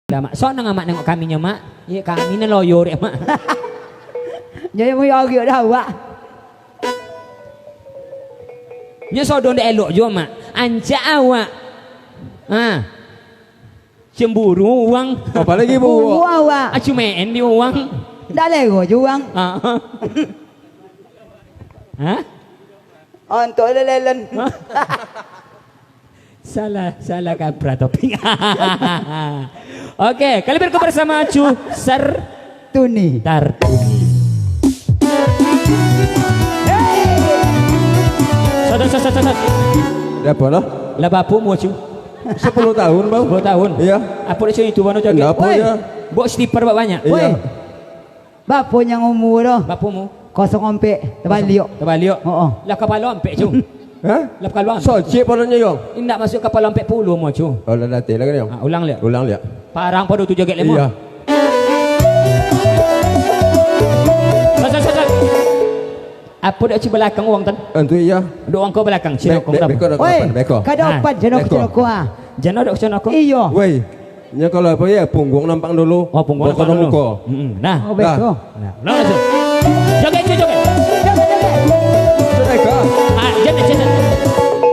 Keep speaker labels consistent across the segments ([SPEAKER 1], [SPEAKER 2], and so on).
[SPEAKER 1] Dah mak, so nang mak nengok kaminya mak. Ya kami ni loyo dek mak.
[SPEAKER 2] Jadi mau yo dah awak.
[SPEAKER 1] Nya so don elok jo mak. Anja awak. Ah. Cemburu uang.
[SPEAKER 3] Apa lagi bu?
[SPEAKER 2] Awak.
[SPEAKER 1] Acu main di uang.
[SPEAKER 2] Dah lego juang.
[SPEAKER 1] Hah?
[SPEAKER 2] Untuk lelen.
[SPEAKER 1] Salah kaprah toping. Oke, kali berikut bersama Acu
[SPEAKER 2] Tuni.
[SPEAKER 1] Tartuni. Sodot.
[SPEAKER 3] Ya apa lah?
[SPEAKER 1] Lah bapumu Acu.
[SPEAKER 3] 10 tahun bang.
[SPEAKER 1] 10 tahun.
[SPEAKER 3] Iya.
[SPEAKER 1] Apa di sini tu bano joget?
[SPEAKER 3] Apa ya?
[SPEAKER 1] Bok stiper banyak.
[SPEAKER 3] Iya.
[SPEAKER 2] Woi. Bapak yang umur dah.
[SPEAKER 1] Bapumu.
[SPEAKER 2] Kosong ompek terbalik.
[SPEAKER 1] Terbalik.
[SPEAKER 2] Oh.
[SPEAKER 1] Lah kepala ampek Cu.
[SPEAKER 3] Hah?
[SPEAKER 1] Lah kepala ampek.
[SPEAKER 3] So cip palanya yo.
[SPEAKER 1] Indak masuk kepala ampek puluh mo Cu.
[SPEAKER 3] Oh lah latih lagi yo.
[SPEAKER 1] Ulang lihat.
[SPEAKER 3] Ulang lihat.
[SPEAKER 1] Parang pada tu joget lemah.
[SPEAKER 3] Iya.
[SPEAKER 1] Apa dak ci belakang uang tan?
[SPEAKER 3] Antu iya.
[SPEAKER 1] Duk uang kau belakang cina kau berapa?
[SPEAKER 3] Beko
[SPEAKER 2] Woi.
[SPEAKER 3] beko.
[SPEAKER 2] Kada opat jenok
[SPEAKER 3] Beko.
[SPEAKER 2] jenok kuah.
[SPEAKER 1] Jana dak cina kau?
[SPEAKER 2] Iyo.
[SPEAKER 3] Woi. Nya kalau apa ya punggung nampang dulu.
[SPEAKER 1] Oh punggung
[SPEAKER 3] Beko
[SPEAKER 1] dulu.
[SPEAKER 3] muka.
[SPEAKER 1] Nah.
[SPEAKER 2] Oh beko.
[SPEAKER 1] Nah, langsung. Joget.
[SPEAKER 3] Eka.
[SPEAKER 1] Ah,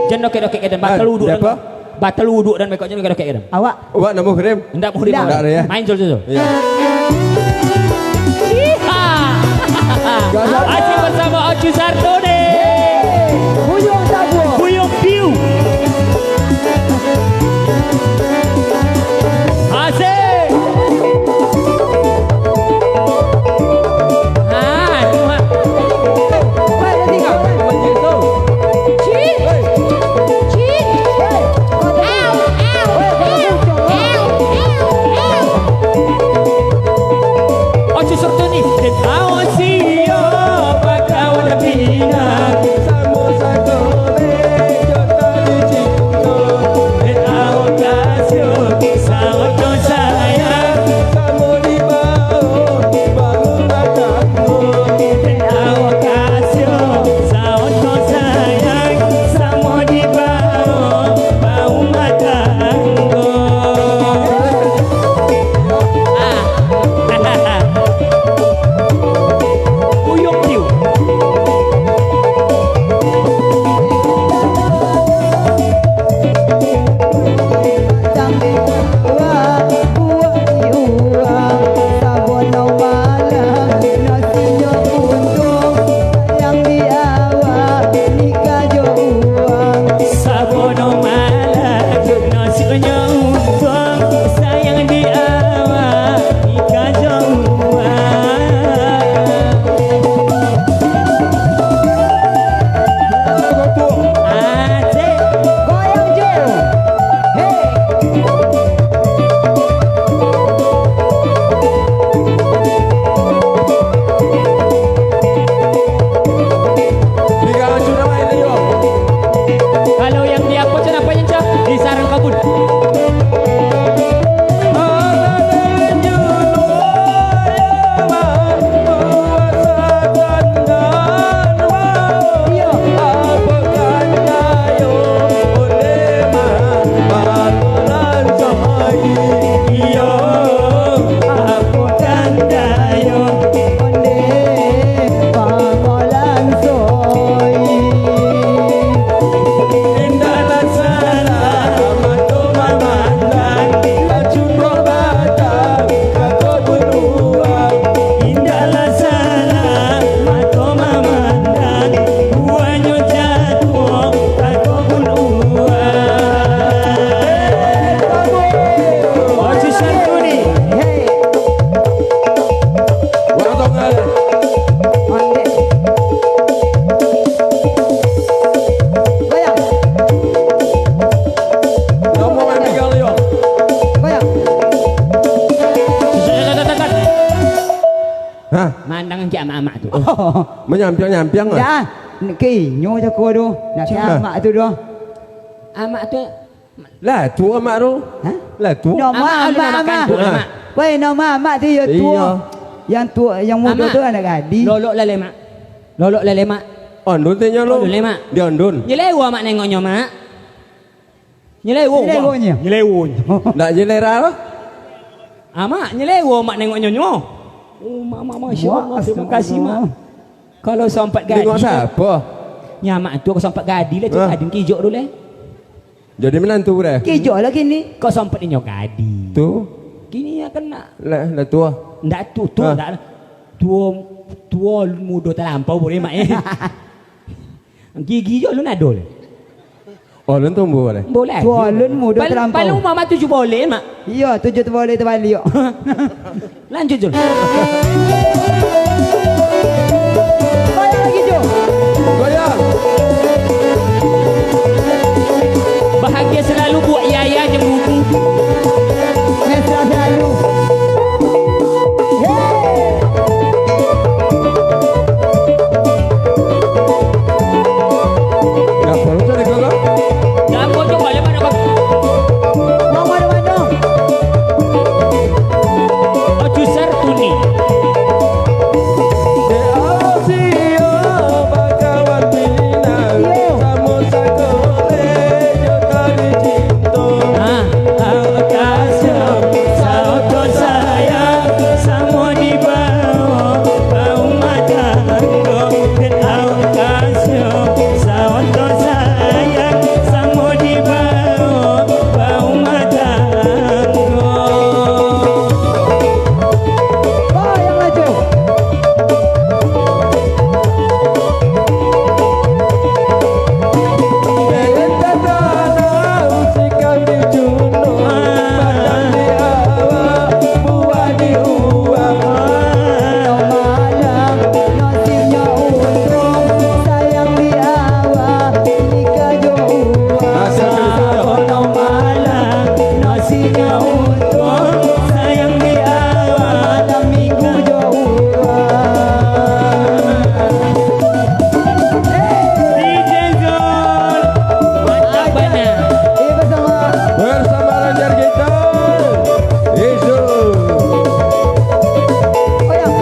[SPEAKER 1] jan doket dan batal wuduk dan
[SPEAKER 3] Apa?
[SPEAKER 1] batal wuduk dan bekok jan doket dan.
[SPEAKER 2] Awak.
[SPEAKER 3] Wak nama frame.
[SPEAKER 1] Ndak mau di
[SPEAKER 3] Ndak ada ya.
[SPEAKER 1] main jol.
[SPEAKER 3] Iya.
[SPEAKER 1] Masih bersama Acu Sartone.
[SPEAKER 2] Buyung sabu.
[SPEAKER 1] Buyung Piu. Asik. Itu mak.
[SPEAKER 2] Mana tinggal?
[SPEAKER 1] Acu Sartone. Awas iyo bakal pindah. Mandangan ke amak-amak tu.
[SPEAKER 3] Menyampiang-nyampiang lah.
[SPEAKER 2] Ya. Kinyo je ko tu. Nak amak tu tu.
[SPEAKER 1] Amak tu
[SPEAKER 3] Lah tu amak tu.
[SPEAKER 2] Ha?
[SPEAKER 3] Lah tu.
[SPEAKER 2] Nama
[SPEAKER 1] makan tu
[SPEAKER 2] amak.
[SPEAKER 1] mak.
[SPEAKER 2] Wei nama amak tu ya tu.
[SPEAKER 3] Iya.
[SPEAKER 2] Yang tu yang muda tu anak gadis.
[SPEAKER 1] Lolok lele mak. Lolok lele mak.
[SPEAKER 3] Ondun tanya lu.
[SPEAKER 1] Ondun, mak.
[SPEAKER 3] Dia ondun.
[SPEAKER 1] Nyelewo mak nengoknya mak. Nyelewo.
[SPEAKER 2] Nyelewonya.
[SPEAKER 1] Nyelewo.
[SPEAKER 3] Nak jelera lah.
[SPEAKER 1] Mak nyelewa mak nengok nyonyo. Oh mak Masya Allah, terima kasih mak. Kalau sempat gadi.
[SPEAKER 3] Tengok siapa?
[SPEAKER 1] Nyamak tu kau sempat gadi lah, cakap adin kijok dulu eh.
[SPEAKER 3] Jadi menantu dah.
[SPEAKER 2] Kijok lah kini.
[SPEAKER 1] Kau sempat nyok gadi.
[SPEAKER 3] Tu.
[SPEAKER 1] Kini akan nak.
[SPEAKER 3] Lah tua.
[SPEAKER 1] Ndak tu ndak. Tua muda terlampau boleh mak eh. Gigi jo lu nadol.
[SPEAKER 3] Oh, lu tumbuh boleh.
[SPEAKER 1] Boleh.
[SPEAKER 2] Tua lun muda terlampau.
[SPEAKER 1] Paling mama 7 boleh mak.
[SPEAKER 2] Iya, 7 tu boleh terbalik.
[SPEAKER 1] Lanjut Jul.
[SPEAKER 2] Bayar lagi Jo.
[SPEAKER 3] Goyang.
[SPEAKER 1] Bahagia selalu buat yaya jembuku.
[SPEAKER 2] Mesra selalu.
[SPEAKER 3] Apa lu cari kau?
[SPEAKER 1] Dalam pojok boleh mana kau?
[SPEAKER 2] Mau mana-mana.
[SPEAKER 1] Ojo Sertuni.
[SPEAKER 2] Bayang lah Jo. Malam nasibnya untung sayang di awak nikah Jo
[SPEAKER 1] Ono malam nasinya untung sayang di awal
[SPEAKER 2] malam minggu Jo
[SPEAKER 1] DJ Zul. Mantap benar.
[SPEAKER 2] bersama
[SPEAKER 3] Bersama Ranger kita. Isu.
[SPEAKER 2] Bayang.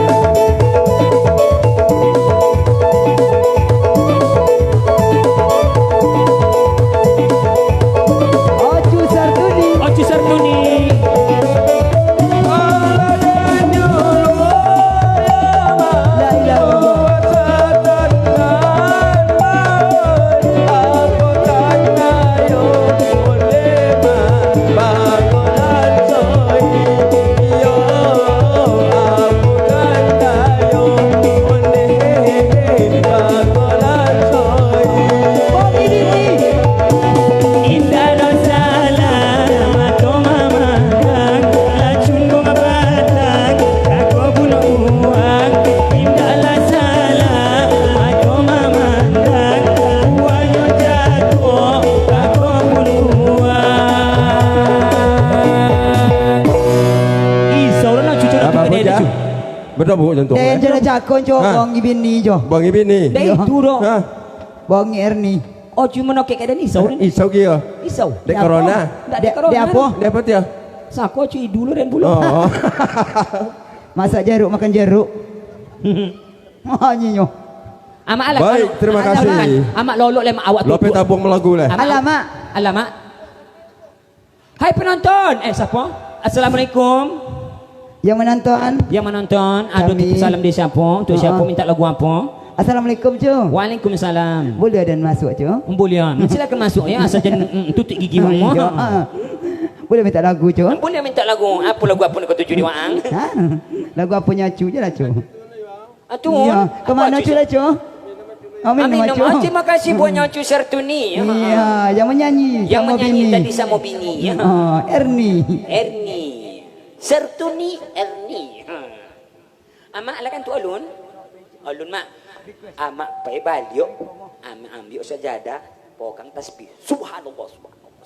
[SPEAKER 2] Ojo Sartuni.
[SPEAKER 1] Ojo Sertuni.
[SPEAKER 2] La ilaha illallah. Bagi diri.
[SPEAKER 1] Indah dan salam atau mamang lacun bunga batang aku bunuh uang. Indahlah salam atau mamang uangnya jatuh aku bunuh uang. Isau nak cucu nak
[SPEAKER 3] Apa
[SPEAKER 1] kedai
[SPEAKER 3] aja?
[SPEAKER 1] tu.
[SPEAKER 3] Betul bu contoh.
[SPEAKER 2] Dan jana cakon Jo
[SPEAKER 3] Ha.
[SPEAKER 2] bang ibini Jo.
[SPEAKER 3] Bang ibini.
[SPEAKER 1] Dah itu doh.
[SPEAKER 3] Ha.
[SPEAKER 2] Bang Erni.
[SPEAKER 1] Oh cuma nak kedai ni isau ni.
[SPEAKER 3] Isau kia.
[SPEAKER 1] Isau.
[SPEAKER 3] Dek corona.
[SPEAKER 1] Tak ada corona.
[SPEAKER 2] Dia apa?
[SPEAKER 3] Dia apa dia?
[SPEAKER 1] Sako cuy dulu dan bulu.
[SPEAKER 3] Oh.
[SPEAKER 2] Masak jeruk makan jeruk. Oh nyinyo.
[SPEAKER 1] Amak alah.
[SPEAKER 3] Baik, terima kasih.
[SPEAKER 1] Amak lolok le mak awak
[SPEAKER 3] Lope tabung melagu lah.
[SPEAKER 2] Alamak.
[SPEAKER 1] Alamak. Hai penonton. Siapa? Assalamualaikum.
[SPEAKER 2] Yang menonton.
[SPEAKER 1] Yang menonton, ada
[SPEAKER 2] Kami.
[SPEAKER 1] tipu salam dia siapa? Tu siapa minta lagu apa?
[SPEAKER 2] Assalamualaikum Jo.
[SPEAKER 1] Waalaikumsalam.
[SPEAKER 2] Boleh dan masuk Jo.
[SPEAKER 1] Boleh. Silakan masuk ya asal jangan tutup gigi
[SPEAKER 2] Jo.
[SPEAKER 1] mama.
[SPEAKER 2] Boleh minta lagu Jo.
[SPEAKER 1] Boleh minta lagu. Apa lagu apa nak kau tuju di waang?
[SPEAKER 2] Ha? Lagu apa nyacu je lah Jo.
[SPEAKER 1] Tu.
[SPEAKER 2] Ya. Kemana Jo lah Jo? Amin
[SPEAKER 1] Amin.
[SPEAKER 2] nama Jo.
[SPEAKER 1] Terima kasih buat nyocu Sertuni.
[SPEAKER 2] Iya, yang menyanyi
[SPEAKER 1] Yang
[SPEAKER 2] sama
[SPEAKER 1] menyanyi
[SPEAKER 2] bini.
[SPEAKER 1] tadi sama bini.
[SPEAKER 2] Erni.
[SPEAKER 1] Erni. Sertuni Erni. Amak lah kan tu alun. Alun mak. Amak pai baliok. Amak ambil sajadah. Pokang tasbih. Subhanallah. Subhanallah.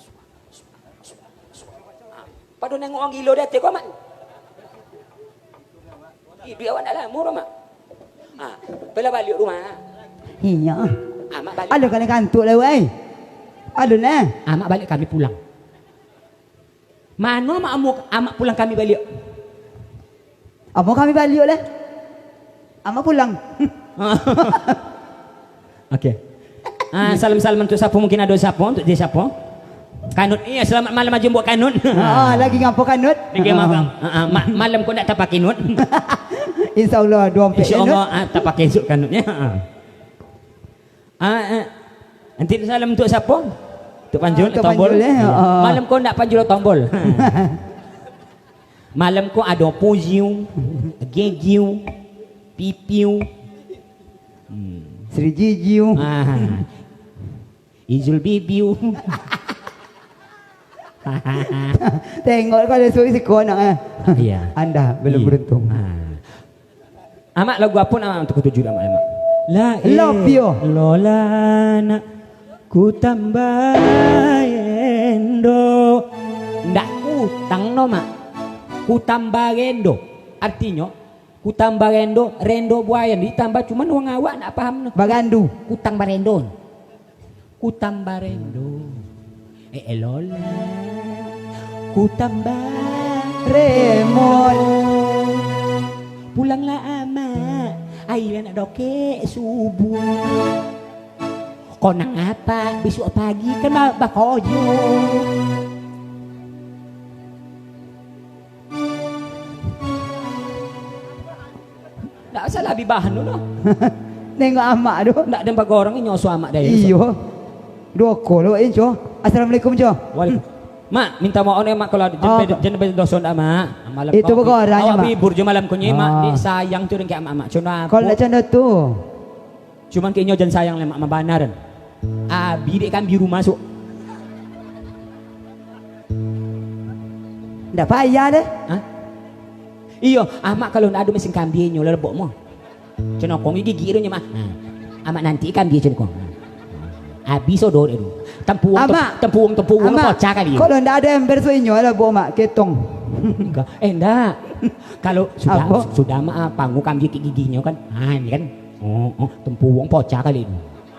[SPEAKER 1] Subhanallah. Padu nengok orang gila datang kau mak. Duit awak nak lah. Murah mak. Bila balik rumah.
[SPEAKER 2] Iya.
[SPEAKER 1] Amak balik.
[SPEAKER 2] Aduh kalian kantuk lah wei. Aduh nah.
[SPEAKER 1] Amak balik kami pulang. Mana amak pulang kami balik?
[SPEAKER 2] Apa kami balik lah? Amak pulang.
[SPEAKER 1] Okey. Salam-salam untuk siapa mungkin ada siapa untuk dia siapa? Kanut, iya selamat malam aja buat kanut.
[SPEAKER 2] Lagi ngapo kanut?
[SPEAKER 1] Lagi magang. Malam kau nak tak pakai kanut.
[SPEAKER 2] InsyaAllah dompet
[SPEAKER 1] InsyaAllah tak pakai esok kanutnya. Nanti salam untuk siapa? Untuk panjul,
[SPEAKER 2] Untuk
[SPEAKER 1] tombol.
[SPEAKER 2] panjul,
[SPEAKER 1] Malam kau nak panjul tombol. Malam kau ada poziu, gegiu, pipiu,
[SPEAKER 2] Sri Jijiu.
[SPEAKER 1] Izul bibiu.
[SPEAKER 2] Tengok kau ada suami si kau nak.
[SPEAKER 1] Iya.
[SPEAKER 2] Anda belum beruntung.
[SPEAKER 1] Amak lagu apa nak untuk ketujuh amak amak?
[SPEAKER 2] Love you.
[SPEAKER 1] Lola nak ku tambayendo. Ndak utang no mak. Ku tambayendo. Artinya ku tambayendo rendo buaya ditambah cuman wong awak nak paham no.
[SPEAKER 2] Bagandu.
[SPEAKER 1] Kutang barendo. Kutang barendo. Lola. Kutang
[SPEAKER 2] Remon.
[SPEAKER 1] Pulanglah amak. Ayo nak doke subuh. Kau nang apa? Besok pagi kan bakojo. Tak salah bibahan dulu.
[SPEAKER 2] Tengok amak tu.
[SPEAKER 1] Tak ada bagi orang ini nyosu amak dia.
[SPEAKER 2] Iyo. Dua kolo injo. Assalamualaikum jo.
[SPEAKER 1] Waalaikumsalam. Mak, minta maaf nih mak kalau jangan doson mak. Malam
[SPEAKER 2] itu bekorangnya mak.
[SPEAKER 1] Awak bibur je malam kunyi mak. Di sayang tu dengan mak. Cuma
[SPEAKER 2] kalau nak canda tu.
[SPEAKER 1] Cuman kayaknya jangan sayang le mak banaran. Abi dek kan biru masuk.
[SPEAKER 2] Ndak payah deh.
[SPEAKER 1] Hah? Iya, mak kalau nak ada mesin kambingnya lebok mo. Cina kong gigi nya mak. Amak nanti kambing cina kong. Abi sodor itu. Tempuung kocak kali.
[SPEAKER 2] Kalau ndak ada ember suinyo lah bo mak ketong.
[SPEAKER 1] Enggak. Kalau sudah mak panggu kambing giginya kan. Ini kan. Tempuung pocak kali itu.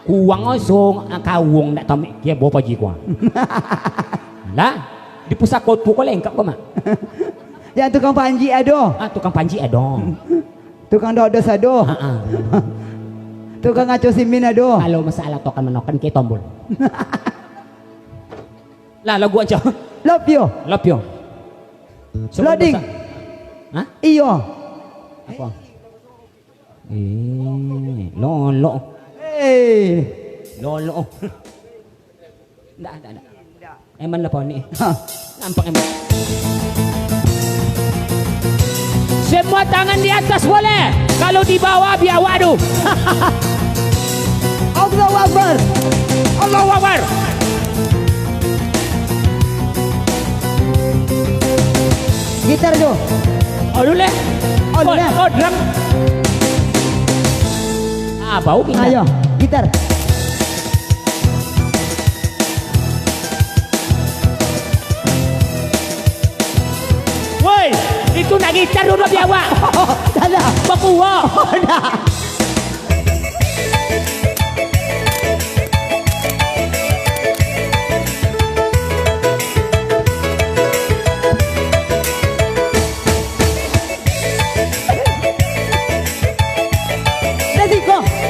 [SPEAKER 1] Kuang osong kawung ndak tahu dia bawa pagi kuang. Lah, di pusat kota kau lengkap kau mak.
[SPEAKER 2] Jangan tukang panji ado.
[SPEAKER 1] Tukang panji ado.
[SPEAKER 2] Tukang dodos ado. Tukang ngaco simin ado.
[SPEAKER 1] Kalau masalah tokan menokan ke tombol. Lah lagu aja.
[SPEAKER 2] Love you.
[SPEAKER 1] Love you.
[SPEAKER 2] Loading.
[SPEAKER 1] Hah?
[SPEAKER 2] Iyo.
[SPEAKER 1] Apa? Lolo. Lolo. Ndak. Eman lah ni. Nampak eman. Semua tangan di atas boleh. Kalau di bawah biar waduh.
[SPEAKER 2] Allahu Akbar.
[SPEAKER 1] Allahu Akbar.
[SPEAKER 2] Gitar jo.
[SPEAKER 1] Dulu. Drum. Bau kita.
[SPEAKER 2] Ayo, gitar.
[SPEAKER 1] Woi, itu nak gitar dulu biar awak.
[SPEAKER 2] Dah dah.
[SPEAKER 1] Bakuwa.
[SPEAKER 2] Dah.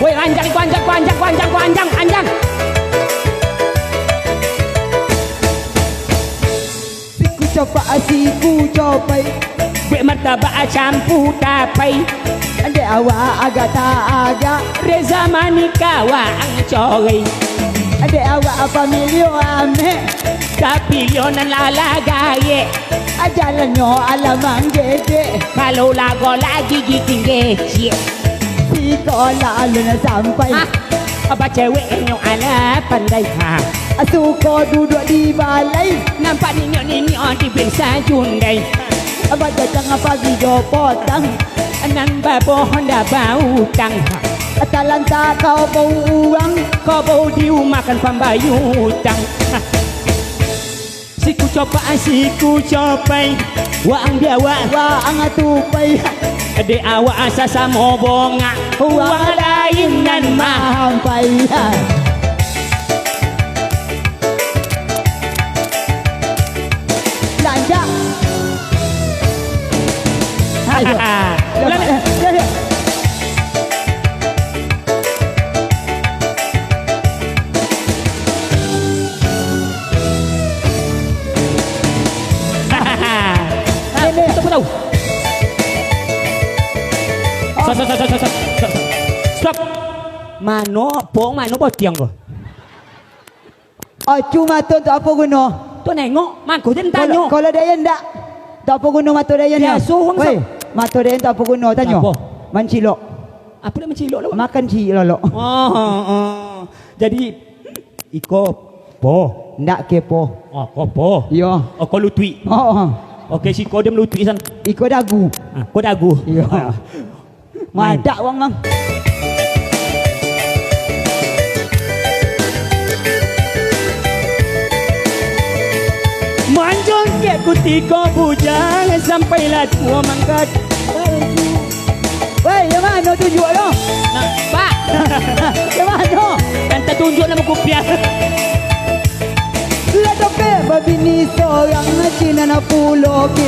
[SPEAKER 1] Woi, anjang.
[SPEAKER 2] Siku copai.
[SPEAKER 1] Bek martabak campu tapai.
[SPEAKER 2] Ande awak agak tak agak.
[SPEAKER 1] Reza Manika wang coy.
[SPEAKER 2] Ade awak familio ame.
[SPEAKER 1] Tapi lionan lala gaye.
[SPEAKER 2] Ajalannya alamang gede.
[SPEAKER 1] Kalau lago lagi giting gece.
[SPEAKER 2] Si kola alun sampai.
[SPEAKER 1] Apa cewek yang ala pandai
[SPEAKER 2] Suko duduk di balai.
[SPEAKER 1] Nampak ninyo di bengsa jundai.
[SPEAKER 2] Abang datang pagi do potang.
[SPEAKER 1] Nang babo honda bau tang.
[SPEAKER 2] Talanta kau bau uang.
[SPEAKER 1] Kau bau diumakan pambayu tang. Siku copai. Waang biawa.
[SPEAKER 2] Waang tupai.
[SPEAKER 1] Ade awak asa samo bonga. Uang lain nan
[SPEAKER 2] mahampai. Lanjak. Ayo.
[SPEAKER 1] Stop. Mano pong mano botiang ko.
[SPEAKER 2] Oh, cuma tu untuk apa guna?
[SPEAKER 1] Tu nengok, mangko dia tanya.
[SPEAKER 2] Kalau dia ndak, tak apa guna mata dia ni.
[SPEAKER 1] Dia suruh
[SPEAKER 2] Wei, mata dia tak apa guna tanya.
[SPEAKER 1] Apa?
[SPEAKER 2] Mencilok.
[SPEAKER 1] Apa dia mencilok lah?
[SPEAKER 2] Makan cilok.
[SPEAKER 1] Jadi iko po.
[SPEAKER 2] Ndak kepo.
[SPEAKER 1] Oh, kopo.
[SPEAKER 2] Yo.
[SPEAKER 1] Oh, kau lutui.
[SPEAKER 2] Oh,
[SPEAKER 1] Okey, si kau dia melutui san.
[SPEAKER 2] ikut dagu.
[SPEAKER 1] Kau dagu.
[SPEAKER 2] Yo. Madak wang mang.
[SPEAKER 1] Manjong ke kutiko bujang sampailah tua mangkat.
[SPEAKER 2] Wei, yang mana tunjuk lo?
[SPEAKER 1] Pak,
[SPEAKER 2] Yang mana?
[SPEAKER 1] kan tak tunjuk nama kopiah.
[SPEAKER 2] Lah tope babi ni seorang Cina na pulau ke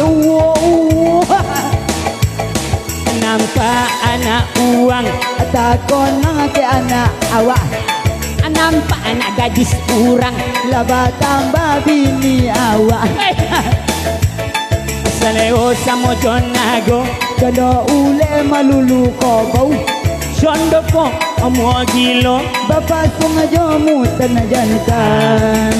[SPEAKER 1] Nampak anak uang,
[SPEAKER 2] takon nang ke anak awak.
[SPEAKER 1] nampak anak gadis kurang.
[SPEAKER 2] Lah batang babi ni awak.
[SPEAKER 1] Saleo samo jonago,
[SPEAKER 2] Kalau ule malulu ko bau.
[SPEAKER 1] shondo ko omo gilo.
[SPEAKER 2] Bapa sunga mu tanajankan.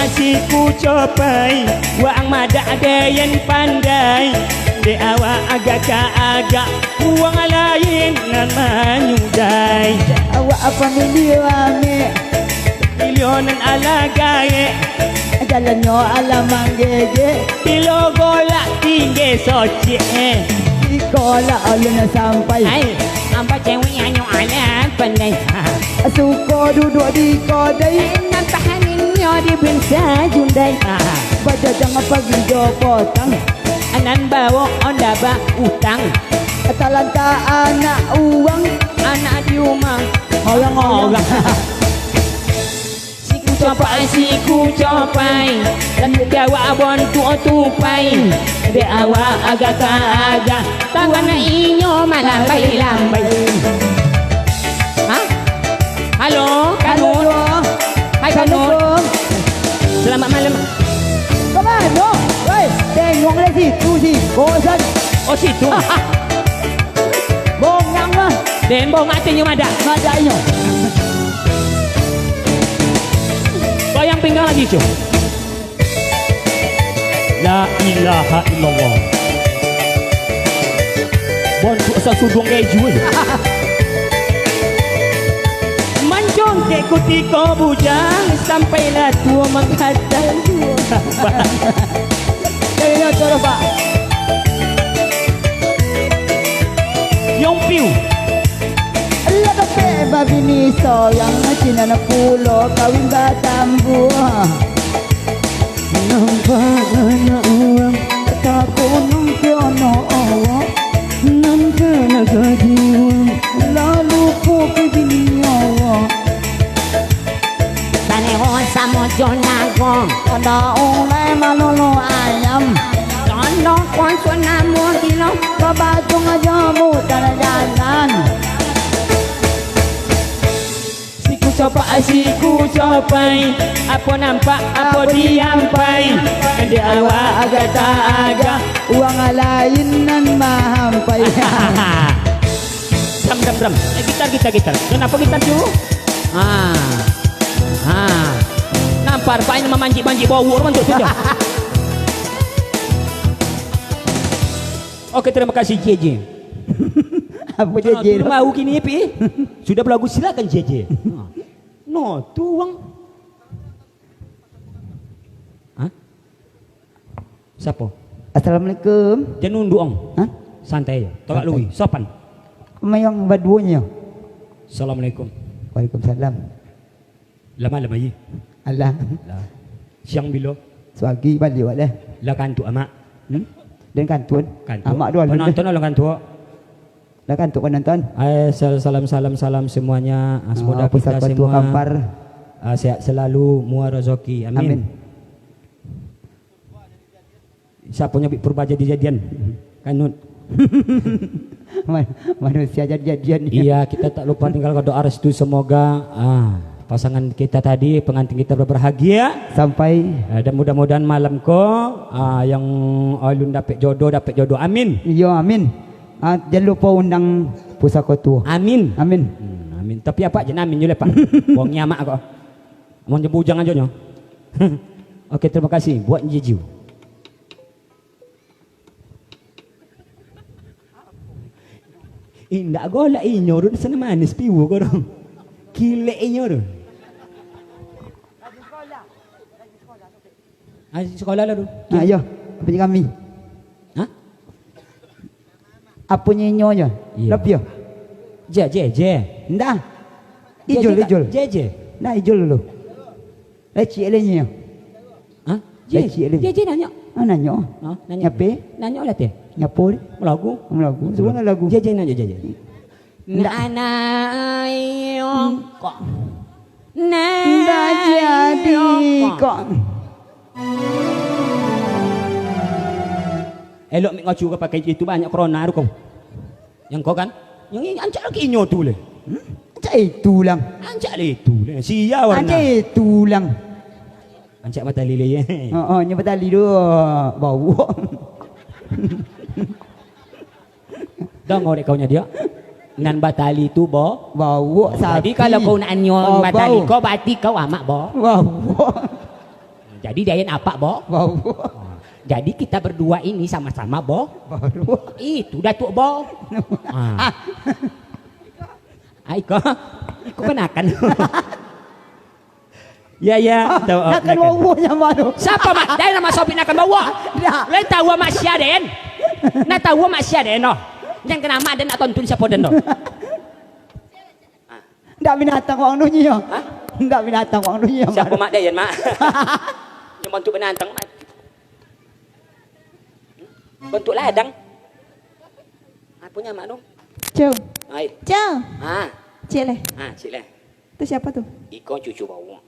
[SPEAKER 1] Siku copai, wang mada ada yang pandai. De awak agak uang lain nan manyudai.
[SPEAKER 2] Awak apa milih ame?
[SPEAKER 1] Milionan ala gaye,
[SPEAKER 2] Jalannya alamang geje.
[SPEAKER 1] pilogola tinggi soci.
[SPEAKER 2] Sekolah alun sampai.
[SPEAKER 1] Hai, apa cewek yang ala pandai.
[SPEAKER 2] Suka duduk di kodai.
[SPEAKER 1] Nampak haninnya di bensa jundai.
[SPEAKER 2] Baca jangan pagi jo potang.
[SPEAKER 1] Anan bawa onda ba utang.
[SPEAKER 2] Talanta anak uang.
[SPEAKER 1] Anak di rumah
[SPEAKER 2] Orang-orang.
[SPEAKER 1] Siku copai Lalu dawa abon tupai De awak agak Tawa na inyo malambai-lambai. Ha? Halo, Kanun. Hai Kanun. Selamat malam.
[SPEAKER 2] Kemana? Wei, tengok dari situ si kosan.
[SPEAKER 1] Oh situ.
[SPEAKER 2] Bongang mah.
[SPEAKER 1] Dembong hatinya ada.
[SPEAKER 2] Madanya.
[SPEAKER 1] Goyang pinggang lagi cu. La ilaha illallah. Bontu asal sudung keju. Mancung ke kutiko bujang sampailah tua menghatal tua.
[SPEAKER 2] Tengok cara pak.
[SPEAKER 1] Yong piu.
[SPEAKER 2] Allah kape babi ni seorang Cina na pulau kawin batambu. Nampak anak uang takut nongkiono awak. Nampak nak gajiwan lalu ku kebini awak.
[SPEAKER 1] Paneho samo jonago.
[SPEAKER 2] Ada oleh malolo ayam.
[SPEAKER 1] Tondo konso namo kilo.
[SPEAKER 2] Kabatung aja mu jalan.
[SPEAKER 1] Siku copai Apa nampak, apa diampai. De awak agak tak agak.
[SPEAKER 2] Uang lain nan mahampai.
[SPEAKER 1] Drum. Gitar. Kenapa gitar tu? Nampak pakai nama manji bau orang tu sudah. Oke, terima kasih JJ.
[SPEAKER 2] Apa jeje?
[SPEAKER 1] Mau kini pi? Sudah berlagu silakan JJ. No, tuang. Hah? Siapa?
[SPEAKER 2] Assalamualaikum.
[SPEAKER 1] Jangan nunduk ong.
[SPEAKER 2] Hah?
[SPEAKER 1] Santai. Tolak lui. Sopan.
[SPEAKER 2] Mayang baduanya.
[SPEAKER 1] Assalamualaikum.
[SPEAKER 2] Waalaikumsalam.
[SPEAKER 1] Lama ye.
[SPEAKER 2] Allah.
[SPEAKER 1] Lah. Siang bilo.
[SPEAKER 2] Swagi balik wala.
[SPEAKER 1] La kantu ama.
[SPEAKER 2] Dan kantun.
[SPEAKER 1] Kantu.
[SPEAKER 2] Amak dua
[SPEAKER 1] Penonton lah kantu.
[SPEAKER 2] Dah kantun penonton.
[SPEAKER 1] Salam semuanya. Semoga
[SPEAKER 2] pusat
[SPEAKER 1] kita
[SPEAKER 2] bantu
[SPEAKER 1] semua
[SPEAKER 2] kampar.
[SPEAKER 1] sehat selalu, muar rezeki. Amin. Siapa punya purba jadi-jadian? Kanut.
[SPEAKER 2] Manusia jadi-jadian.
[SPEAKER 1] Iya, kita tak lupa tinggal doa restu semoga pasangan kita tadi, pengantin kita berbahagia.
[SPEAKER 2] Sampai
[SPEAKER 1] Dan mudah-mudahan malam ko yang alun dapat jodoh. Amin.
[SPEAKER 2] iya amin. Jangan lupa undang pusaka tua.
[SPEAKER 1] Amin.
[SPEAKER 2] Amin.
[SPEAKER 1] Amin. Tapi apa je amin je lepak. Wong nyamak kok. Mau bujang aja nyo. Oke, terima kasih buat Jeju. Indak golak inyo ru sana manis piwu ko dong. Kile inyo ru. Sekolah lah tu.
[SPEAKER 2] Ayo, apa kami?
[SPEAKER 1] Hah?
[SPEAKER 2] Apa nyenyo aja?
[SPEAKER 1] Iya.
[SPEAKER 2] Lebih ya?
[SPEAKER 1] Je.
[SPEAKER 2] Ndak. Ijol.
[SPEAKER 1] Je.
[SPEAKER 2] Nah, ijol dulu. Lecik nyenyo.
[SPEAKER 1] Hah? Je nanya.
[SPEAKER 2] Nanya.
[SPEAKER 1] Nanya.
[SPEAKER 2] Nyape?
[SPEAKER 1] Nanya lah teh.
[SPEAKER 2] Nyapo?
[SPEAKER 1] Lagu.
[SPEAKER 2] Lagu. Sebenarnya lagu.
[SPEAKER 1] Je nanya je. Nana ayo kok.
[SPEAKER 2] Ndak jadi kok.
[SPEAKER 1] Elok mik ngacu ke pakai itu banyak corona tu kau. Yang kau kan? Yang ini ancak lagi inyo tu le.
[SPEAKER 2] Ancak itu lang.
[SPEAKER 1] Ancak le itu le. Sia warna.
[SPEAKER 2] Ancak itu lang.
[SPEAKER 1] Ancak mata lile ye.
[SPEAKER 2] Nyebat tali tu bau.
[SPEAKER 1] Dah ngorek kau nya dia. Nan batali tu bo.
[SPEAKER 2] Bau sapi.
[SPEAKER 1] Jadi kalau kau nak nyon batali
[SPEAKER 2] bau.
[SPEAKER 1] kau berarti kau amak bo.
[SPEAKER 2] Bau.
[SPEAKER 1] Jadi dia yang apa bo?
[SPEAKER 2] Bau.
[SPEAKER 1] Jadi kita berdua ini sama-sama bo.
[SPEAKER 2] Baru.
[SPEAKER 1] Itu Datuk bo. Kau kenakan. Ya.
[SPEAKER 2] Nak baunya mana?
[SPEAKER 1] Siapa mak? Dari nama sopir nak bawa. Lain tahu mak siaden. Nak tahu mak siaden no. Jangan kena mak dan nak tonton siapa den no.
[SPEAKER 2] Ndak binatang orang dunia. Ndak binatang orang dunia.
[SPEAKER 1] Siapa mak dia mak? Yang bentuk binatang mak. Bentuk ladang. Punya mak dong.
[SPEAKER 4] Cung.
[SPEAKER 1] Hai.
[SPEAKER 4] Cung. Cik leh.
[SPEAKER 1] Cik leh.
[SPEAKER 4] Tu siapa tu?
[SPEAKER 1] Iko cucu bau.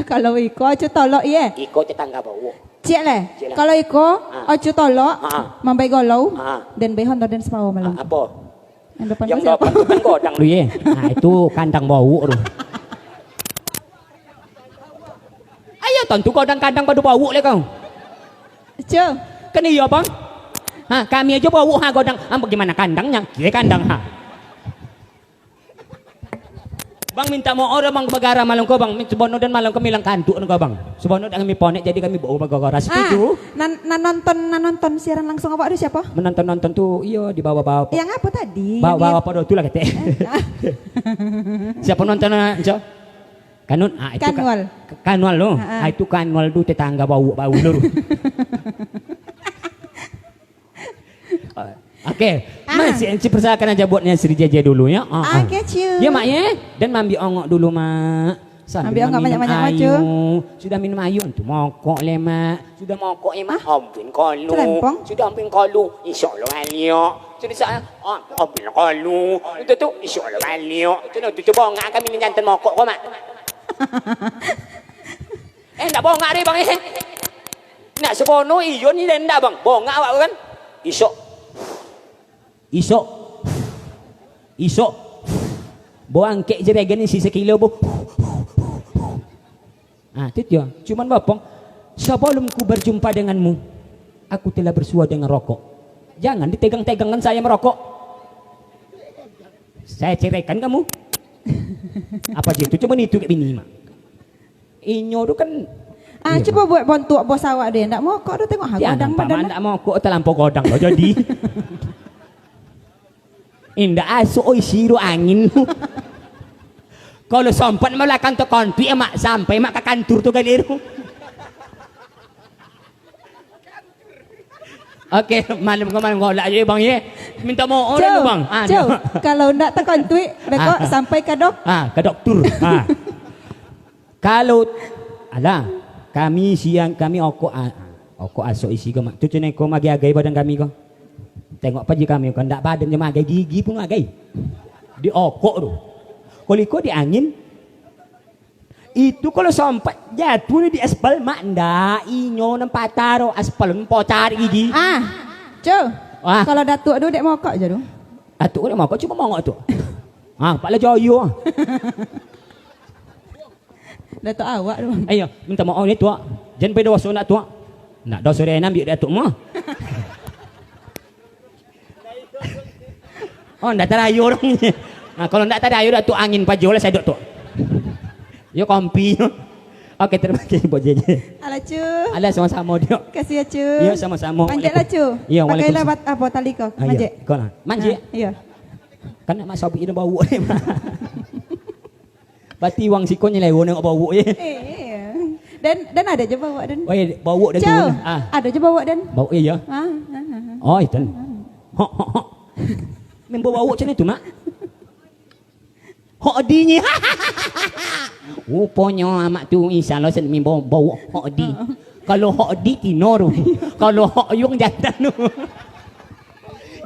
[SPEAKER 4] Kalau Iko acu tolok ye.
[SPEAKER 1] Iko tetangga bau.
[SPEAKER 4] Cik leh.
[SPEAKER 1] Cik leh.
[SPEAKER 4] Kalau Iko acu tolok, mambai golau dan behon dan sepawo malam.
[SPEAKER 1] Apa?
[SPEAKER 4] Yang depan
[SPEAKER 1] Yang
[SPEAKER 4] tu siapa?
[SPEAKER 1] depan tu kan godang lu ye. Itu kandang bau tu. Ayo tentu godang-kandang pada bau le kau.
[SPEAKER 4] Cung.
[SPEAKER 1] Kan iya bang? Kami aja bau godang. Bagaimana kandangnya? Kira kandang Bang minta mau orang bang bagara malam kau bang. Sebono dan malam kami lang kantuk kau bang. Sebono dan kami ponek jadi kami bau bagara. Setuju?
[SPEAKER 4] Nonton siaran langsung apa ada siapa?
[SPEAKER 1] Menonton tuh iya di bawah-bawah.
[SPEAKER 4] Yang apa tadi?
[SPEAKER 1] Bawah pada tu lah kata. Siapa nonton Jo? Kanun? Itu
[SPEAKER 4] Kanwal.
[SPEAKER 1] Kanwal lo. Itu kanwal tu tetangga bau lu. Oke, masih persilakan aja buatnya Sri Jeje dulu ya.
[SPEAKER 4] Oke, cium.
[SPEAKER 1] Ya mak ya, dan mambi ongok dulu mak.
[SPEAKER 4] Ambil ongok banyak-banyak macu.
[SPEAKER 1] Sudah minum ayu untuk mokok le mak. Sudah mokok ya mak. Ampun kalu.
[SPEAKER 4] Terempong.
[SPEAKER 1] Sudah ampun kalu. Insyaallah alio. Sudah saya ampun kalu. Itu tu insyaallah alio. Itu bongak kami ni jantan mokok kau mak. Ndak bongak deh bang Nak sebono iyo ni ndak bang. Bongak awak kan? Isok bawa angkek je bagian ni sisa kilo bu. Itu dia. Cuman bapong, sebelum ku berjumpa denganmu, aku telah bersua dengan rokok. Jangan ditegang-tegangkan saya merokok. Saya ceraikan kamu. Apa je itu? Cuma itu kayak bini mak. Inyo tu kan.
[SPEAKER 4] Coba buat bontuk bos awak dia. Ndak mau kok tu tengok
[SPEAKER 1] ya,
[SPEAKER 4] godang badan.
[SPEAKER 1] Ndak mau kok terlampau godang lo jadi. Indah asuh siru angin. Kalau sempat melakukan tu konti mak sampai mak ke kantor tu galiru. Oke, malam kemarin ngolak aja bang ye. Minta mau orang tu bang.
[SPEAKER 4] Kalau ndak tekan tweet, bekok sampai ke dok.
[SPEAKER 1] Ke dokter. Kalau kami siang kami oko asuh isi ke mak. Tu cene ko magi-agai badan kami ko. Tengok paji kami kan ndak badan je magai gigi pun magai. Di okok tu. Koliko di angin. Itu kalau sampai jatuh di aspal mak ndak inyo nampak taro aspal empo cari gigi.
[SPEAKER 4] Kalau datuk tu dek mokok je tu.
[SPEAKER 1] Datuk dek mokok cuma mongok tu. Pak la joyo.
[SPEAKER 4] Datuk awak tu.
[SPEAKER 5] Ayo, minta maaf ni tua. Jangan pada dosa nak tua. Nak dosa dia ambil Datuk mah. Oh, ndak terayu orang ni. Nah, kalau ndak terayu Datuk angin pajol saya Datuk. Yo kompi. Okey, terima kasih Pak JJ.
[SPEAKER 4] Alah cu.
[SPEAKER 5] Alah sama-sama dia.
[SPEAKER 4] Kasih ya cu.
[SPEAKER 5] Ya, sama-sama.
[SPEAKER 4] Manjatlah cu.
[SPEAKER 5] Ya,
[SPEAKER 4] Pakailah
[SPEAKER 5] waalaikumsalam.
[SPEAKER 4] apa tali kau.
[SPEAKER 5] Ah,
[SPEAKER 4] Manjat.
[SPEAKER 5] ya. Kau lah. Manjat.
[SPEAKER 4] Ya.
[SPEAKER 5] Kan nak masuk ini bau ni. Bati wang sikonya lewo nak bau je.
[SPEAKER 4] Dan ada je bawa dan.
[SPEAKER 5] Oh, bau dah tu.
[SPEAKER 4] Cu. Ada je bawa dan.
[SPEAKER 5] Bau ya. Oh, itu. Hok hok hok. Member bau macam ni tu, Mak. Hok di ni. Rupanya amak tu insya-Allah sen member bau hok di. Kalau hok di tinor. Kalau hok yung jantan tu.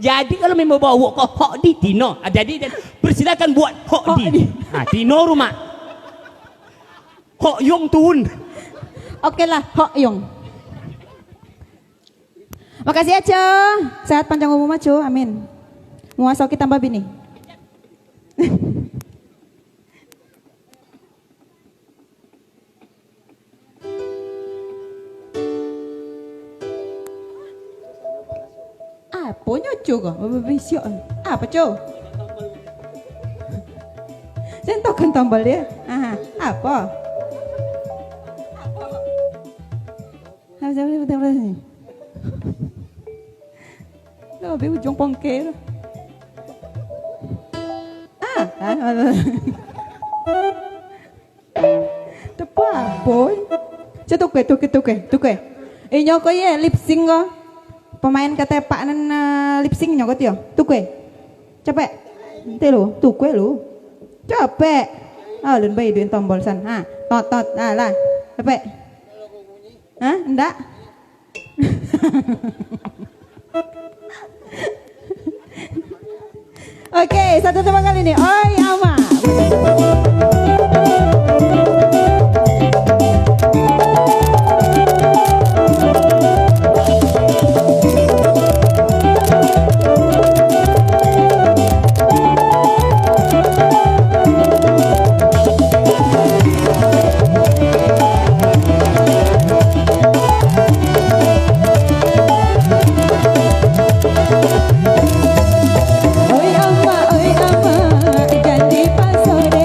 [SPEAKER 5] Jadi kalau member bawa kau hok di tino. Jadi persilakan buat hok di. Tino rumah. Hok yung tun.
[SPEAKER 4] Okeylah, hok yung. Makasih ya, cu. Sehat panjang umur, cu. Amin. Muasau kita tambah bini. Apanya cu kau? Berbisik. Apa cu? Sentuhkan tombol dia. Apa? Apa ni? Lebih ujung pongkel. Tepat boy. Tuke. Inyo ko ye lip sync ko. Pemain ketepak nan lip sync nyo ko tiyo. Tuke. Capek. Telu, tuke lu. Capek. Lun bayi duin tombol san. Tot. Lah. Capek. Enggak. Oke, satu tema kali ini. Oi, Ama. Oi ama, janji pas sore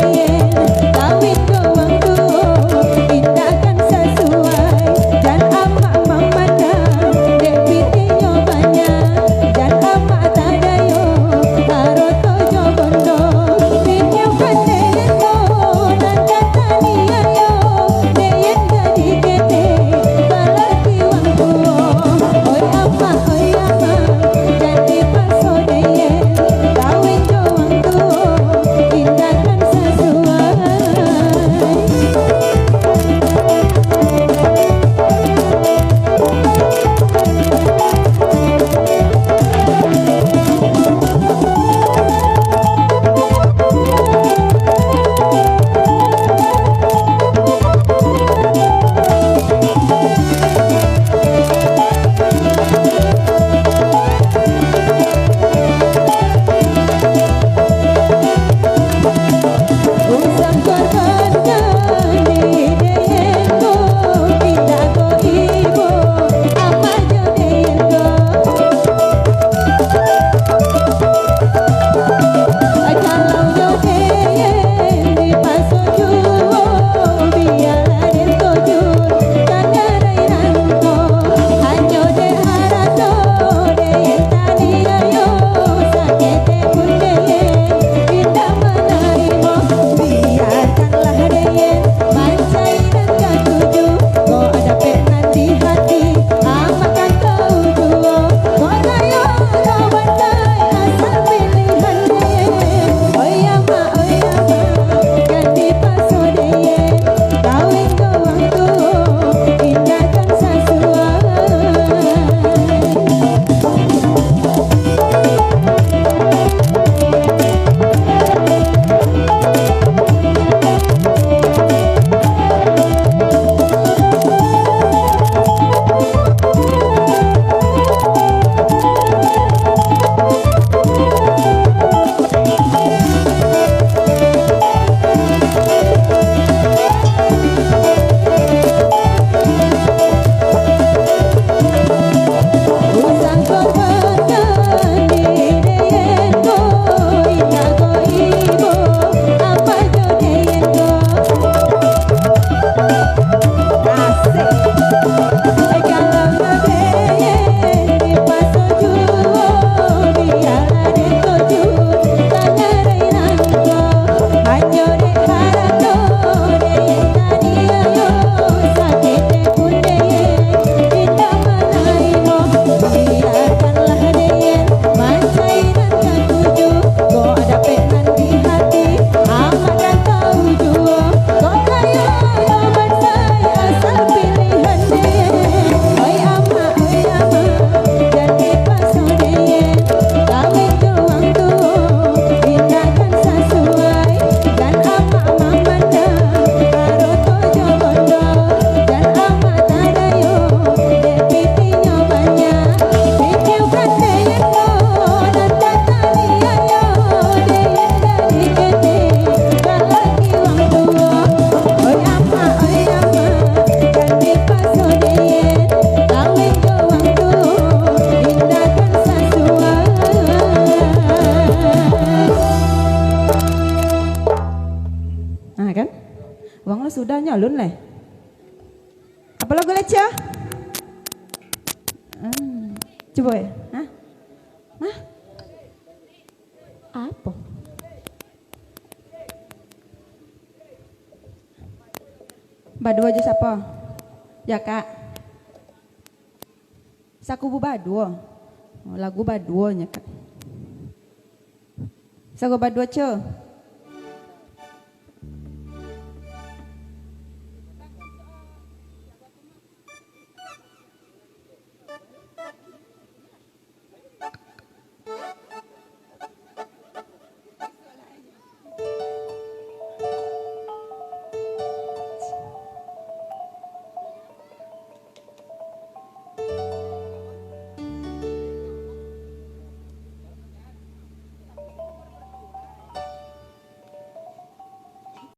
[SPEAKER 4] lagunya alun leh. Apa lagu Leca? Coba ya. Hah? Hah? Apa? Badua aja siapa? Ya kak. Sakubu badua. Oh, lagu badua nya kak. Saku badua ce.